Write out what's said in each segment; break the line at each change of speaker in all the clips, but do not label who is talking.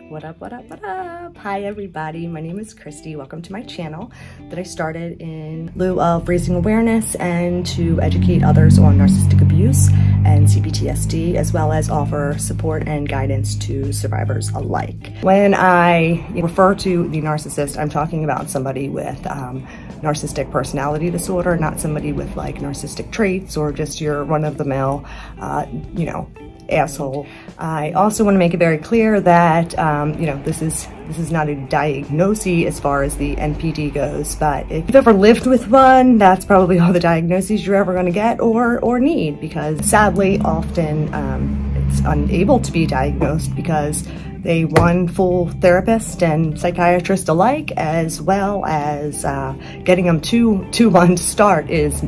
What up, what up, what up? Hi everybody, my name is Christy. Welcome to my channel that I started in lieu of raising awareness and to educate others on narcissistic abuse and CPTSD, as well as offer support and guidance to survivors alike. When I refer to the narcissist, I'm talking about somebody with narcissistic personality disorder, not somebody with like narcissistic traits or just your run-of-the-mill, asshole. I also want to make it very clear that this is not a diagnosis as far as the NPD goes, but if you've ever lived with one, that's probably all the diagnoses you're ever going to get or need, because sadly often it's unable to be diagnosed because they want full therapist and psychiatrist alike, as well as getting them to one start is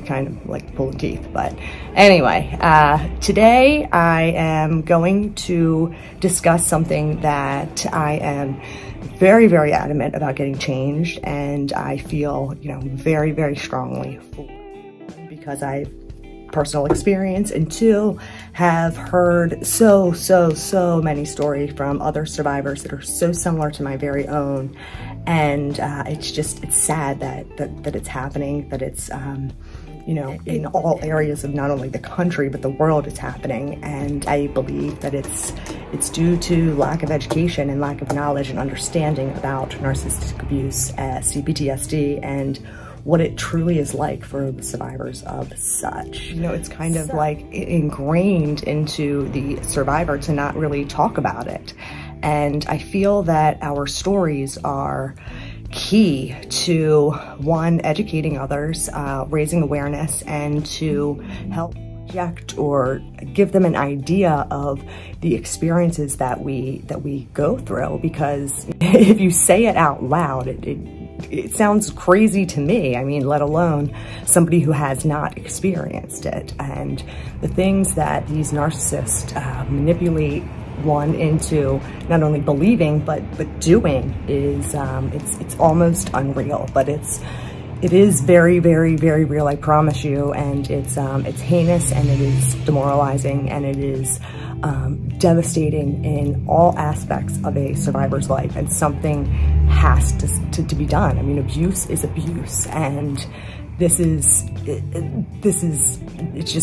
kind of like pulling teeth. But anyway, today I am going to discuss something that I am very, very adamant about getting changed, and I feel, very, very strongly for, because I personal experience, and two, have heard so many stories from other survivors that are so similar to my very own, and it's sad that it's happening, that it's in all areas of not only the country but the world it's happening. And I believe that it's due to lack of education and lack of knowledge and understanding about narcissistic abuse, CPTSD, and what it truly is like for the survivors of such. It's kind of like ingrained into the survivor to not really talk about it. And I feel that our stories are key to, one, educating others, raising awareness, and to help project or give them an idea of the experiences that we go through. Because if you say it out loud, it sounds crazy to me. I mean, let alone somebody who has not experienced it. And the things that these narcissists manipulate one into not only believing but doing is it's almost unreal, but it is very, very, very real, I promise you. And it's heinous, and it is demoralizing, and it is devastating in all aspects of a survivor's life, and something has to be done. I mean, abuse is abuse, and it's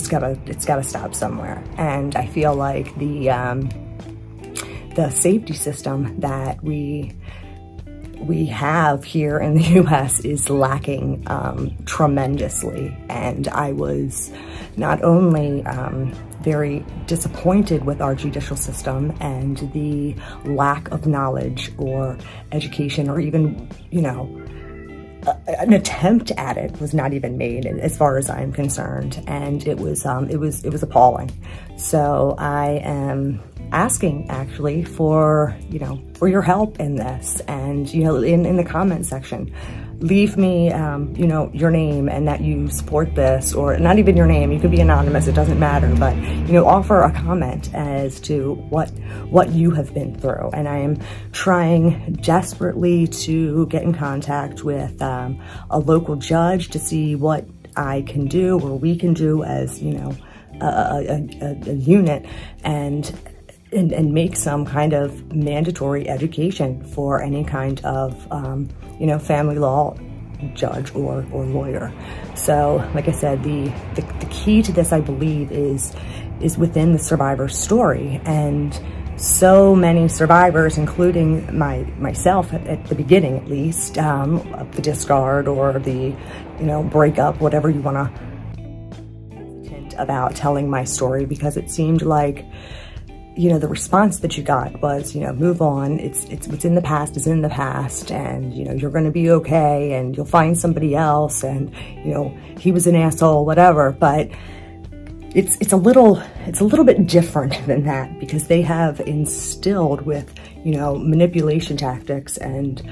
gotta stop somewhere. And I feel like the safety system that we have here in the US is lacking tremendously. And I was not only very disappointed with our judicial system and the lack of knowledge or education, or even, an attempt at it was not even made as far as I'm concerned. And it was appalling. So I am asking actually for your help in this, and in the comment section, leave me your name and that you support this, or not even your name, you could be anonymous, it doesn't matter, but offer a comment as to what you have been through. And I am trying desperately to get in contact with a local judge to see what I can do, or we can do as a unit, and make some kind of mandatory education for any kind of, family law judge or lawyer. So, like I said, the key to this, I believe, is within the survivor's story. And so many survivors, including myself at the beginning at least, of the discard or the, breakup, whatever you want to, about telling my story, because it seemed like the response that you got was, move on. It's what's in the past is in the past, and, you're going to be okay, and you'll find somebody else, and, he was an asshole, whatever. But it's a little bit different than that, because they have instilled with, manipulation tactics and,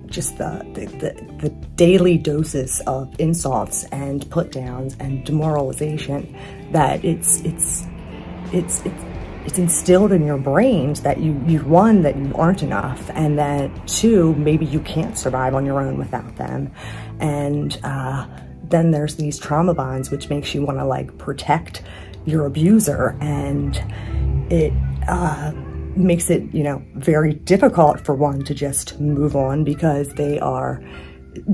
just the daily doses of insults and put downs and demoralization, that it's instilled in your brains that one, that you aren't enough, and that two, maybe you can't survive on your own without them. And then there's these trauma bonds, which makes you want to like protect your abuser. And makes it, you know, very difficult for one to just move on, because they are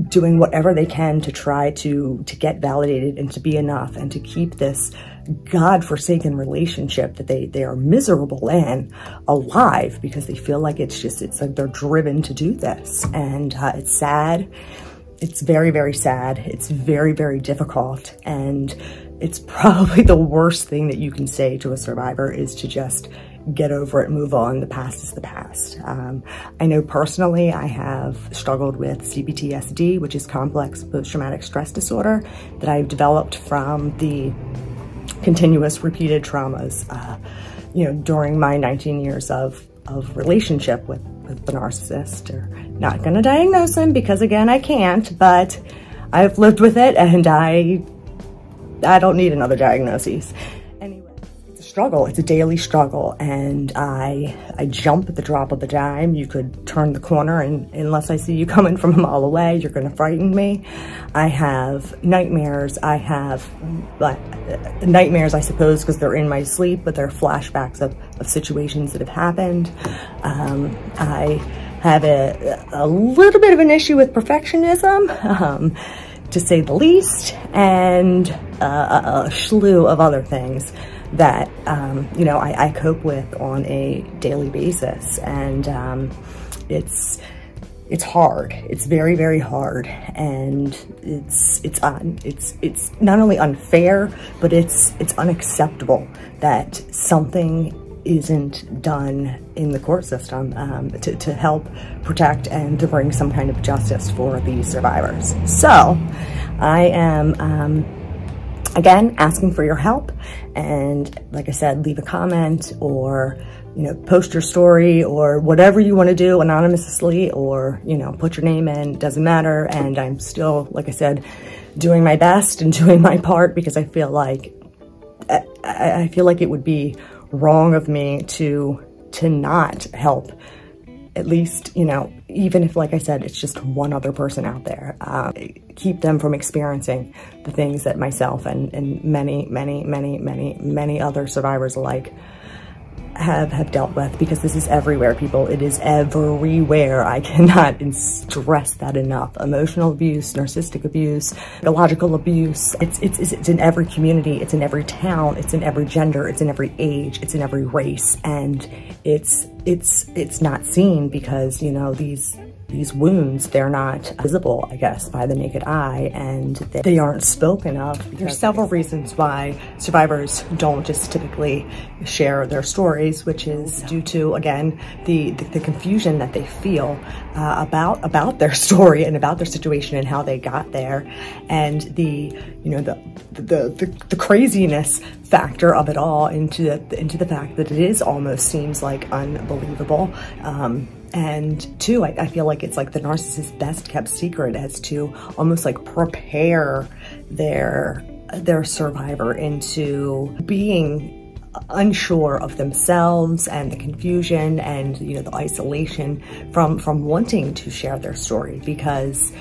doing whatever they can to try to get validated and to be enough and to keep this God-forsaken relationship that they are miserable in alive, because they feel like it's like they're driven to do this. And it's sad. It's very, very sad. It's very, very difficult. And it's probably the worst thing that you can say to a survivor, is to just get over it, move on. The past is the past. I know personally I have struggled with CPTSD, which is complex post-traumatic stress disorder, that I've developed from the continuous repeated traumas, you know, during my 19 years of relationship with the narcissist. Or not gonna diagnose him, because again, I can't, but I've lived with it, and I don't need another diagnosis. Anyway, it's a struggle. It's a daily struggle, and I jump at the drop of a dime. You could turn the corner, and unless I see you coming from a mile away, you're gonna frighten me. I have nightmares. I have nightmares, I suppose, because they're in my sleep, but they're flashbacks of situations that have happened. I have a little bit of an issue with perfectionism, to say the least, and a slew of other things that, you know, I cope with on a daily basis. And it's hard. It's very, very hard. And it's not only unfair, but it's unacceptable that something isn't done in the court system to help protect and to bring some kind of justice for these survivors. So I am, again, asking for your help. And like I said, leave a comment, or, you know, post your story, or whatever you want to do anonymously, or, you know, put your name in, doesn't matter. And I'm still, like I said, doing my best and doing my part, because I feel like it would be wrong of me to not help, at least, you know, even if, like I said, it's just one other person out there, keep them from experiencing the things that myself and many other survivors alike have dealt with, because this is everywhere, people. It is everywhere. I cannot stress that enough. Emotional abuse, narcissistic abuse, psychological abuse. It's in every community. It's in every town. It's in every gender. It's in every age. It's in every race. And it's not seen, because, you know, these wounds, they're not visible, I guess, by the naked eye, and they aren't spoken of. There's several reasons why survivors don't just typically share their stories, which is due to, again, the confusion that they feel about their story and about their situation and how they got there, and the craziness factor of it all into the fact that it is almost seems like unbelievable. And two, I feel like it's like the narcissist's best kept secret, as to almost like prepare their survivor into being unsure of themselves, and the confusion and, you know, the isolation from wanting to share their story, because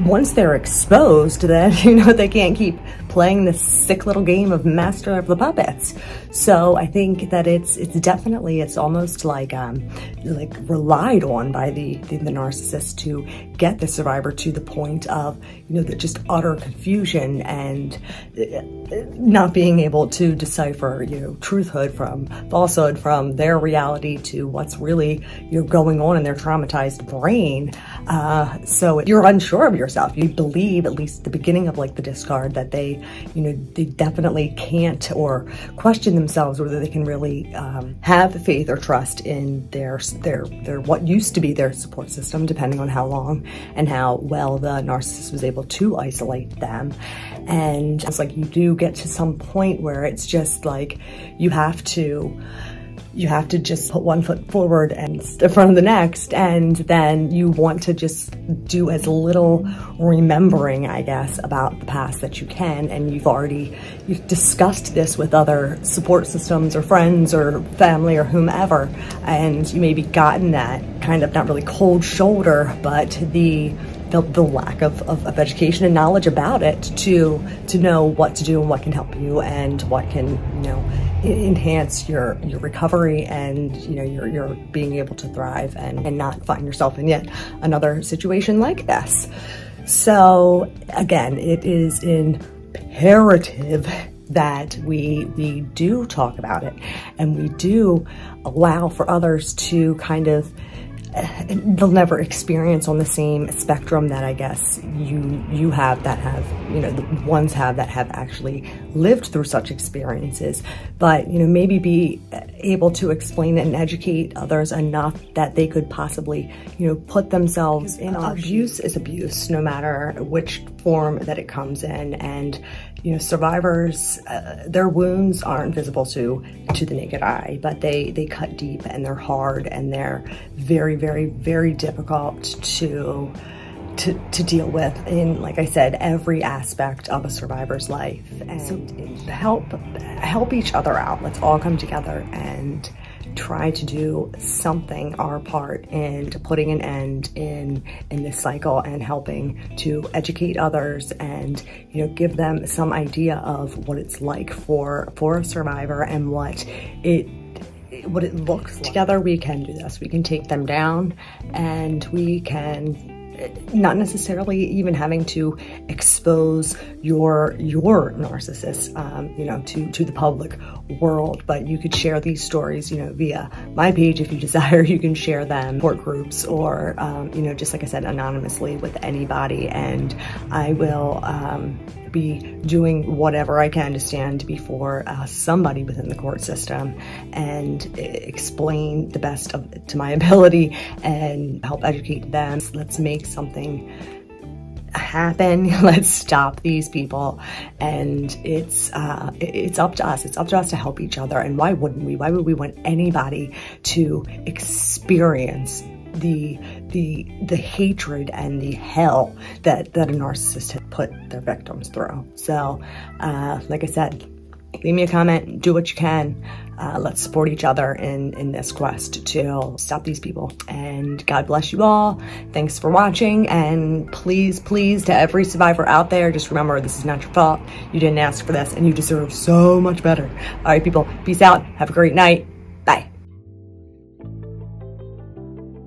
once they're exposed, then, you know, they can't keep playing this sick little game of master of the puppets. So I think that it's definitely, it's almost like relied on by the narcissist to get the survivor to the point of, you know, the just utter confusion and not being able to decipher, you know, truthhood from falsehood, from their reality to what's really, you know, going on in their traumatized brain. So you're unsure of yourself. You believe, at least at the beginning of like the discard, that they, you know, they definitely can't, or question themselves whether they can really have faith or trust in their what used to be their support system, depending on how long and how well the narcissist was able to isolate them. And it's like you do get to some point where it's just like you have to just put one foot forward and in front of the next, and then you want to just do as little remembering, I guess, about the past that you can. And you've discussed this with other support systems or friends or family or whomever, and you maybe gotten that kind of, not really cold shoulder, but the the lack of education and knowledge about it to know what to do and what can help you and what can, you know, enhance your recovery and, you know, your being able to thrive and not find yourself in yet another situation like this. So again, it is imperative that we do talk about it and we do allow for others to kind of, they'll never experience on the same spectrum that I guess you have, that have, you know, the ones have that have actually lived through such experiences, but, you know, maybe be able to explain and educate others enough that they could possibly, you know, put themselves in. Abuse is abuse, no matter which form that it comes in, and, you know, survivors, their wounds aren't visible to the naked eye, but they cut deep and they're hard and they're very, very, very difficult to deal with in, like I said, every aspect of a survivor's life. And so help each other out. Let's all come together and try to do something, our part, in putting an end in this cycle and helping to educate others and, you know, give them some idea of what it's like for a survivor and what it looks like. Together we can do this. We can take them down, and we can, not necessarily even having to expose your narcissist, you know, to the public world, but you could share these stories, you know, via my page if you desire. You can share them, support groups, or, you know, just like I said, anonymously with anybody, and I will be doing whatever I can to stand before somebody within the court system and explain the best to my ability and help educate them. Let's make something happen. Let's stop these people, and it's up to us. It's up to us to help each other. And why wouldn't we? Why would we want anybody to experience the hatred and the hell that a narcissist had put their victims through? So, like I said, leave me a comment, do what you can. Let's support each other in this quest to stop these people. And God bless you all. Thanks for watching. And please, please, to every survivor out there, just remember, this is not your fault. You didn't ask for this, and you deserve so much better. All right, people, peace out. Have a great night.